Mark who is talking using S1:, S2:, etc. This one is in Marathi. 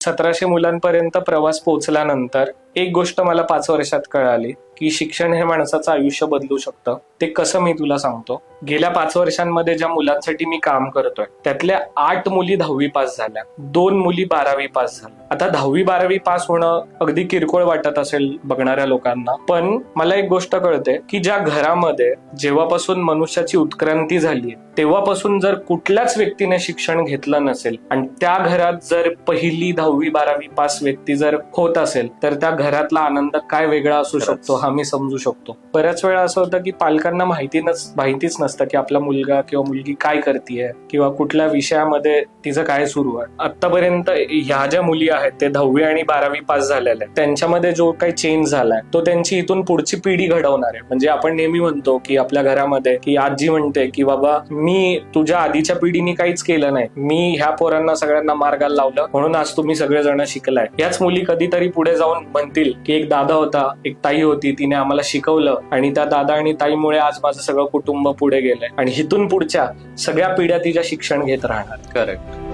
S1: 1700 मुलांपर्यंत प्रवास पोहोचल्यानंतर एक गोष्ट मला 5 वर्षात कळाली की शिक्षण हे माणसाचं आयुष्य बदलू शकतं. ते कसं मी तुला सांगतो. गेल्या 5 वर्षांमध्ये ज्या मुलांसाठी मी काम करतोय त्यातल्या 8 मुली 10वी पास झाल्या, 2 मुली 12वी पास झाल्या. आता 10वी 12वी पास होणं अगदी किरकोळ वाटत असेल बघणाऱ्या लोकांना, पण मला एक गोष्ट कळते की ज्या घरामध्ये जेव्हापासून मनुष्याची उत्क्रांती झाली तेव्हापासून जर कुठल्याच व्यक्तीने शिक्षण घेतलं नसेल आणि त्या घरात जर पहिली 10वी 12वी पास व्यक्ती जर होत असेल तर त्या घरातला आनंद काय वेगळा असू शकतो हा मी समजू शकतो. बऱ्याच वेळा असं होतं की पालकांना माहितीच नसतं की आपला मुलगा किंवा मुलगी काय करतीये किंवा कुठल्या विषयामध्ये तिचं काय सुरू आहे. आतापर्यंत ह्या ज्या मुली आहेत ते 10वी आणि 12वी पास झालेल्या आहेत, त्यांच्यामध्ये जो काही चेंज झालाय तो त्यांची इथून पुढची पिढी घडवणार आहे. म्हणजे आपण नेहमी म्हणतो की आपल्या घरामध्ये की आजी म्हणते की बाबा मी तुझ्या आधीच्या पिढीने काहीच केलं नाही, मी ह्या पोरांना सगळ्यांना मार्गाला लावलं म्हणून आज तुम्ही सगळेजण शिकलाय. याच मुली कधीतरी पुढे जाऊन म्हणतील की एक दादा होता, एक ताई होती, तिने आम्हाला शिकवलं आणि त्या दादा आणि ताईमुळे आज माझं सगळं कुटुंब पुढे गेलंय आणि इथून पुढच्या सगळ्या पिढ्या तिच्या शिक्षण घेत राहणार.
S2: करेक्ट.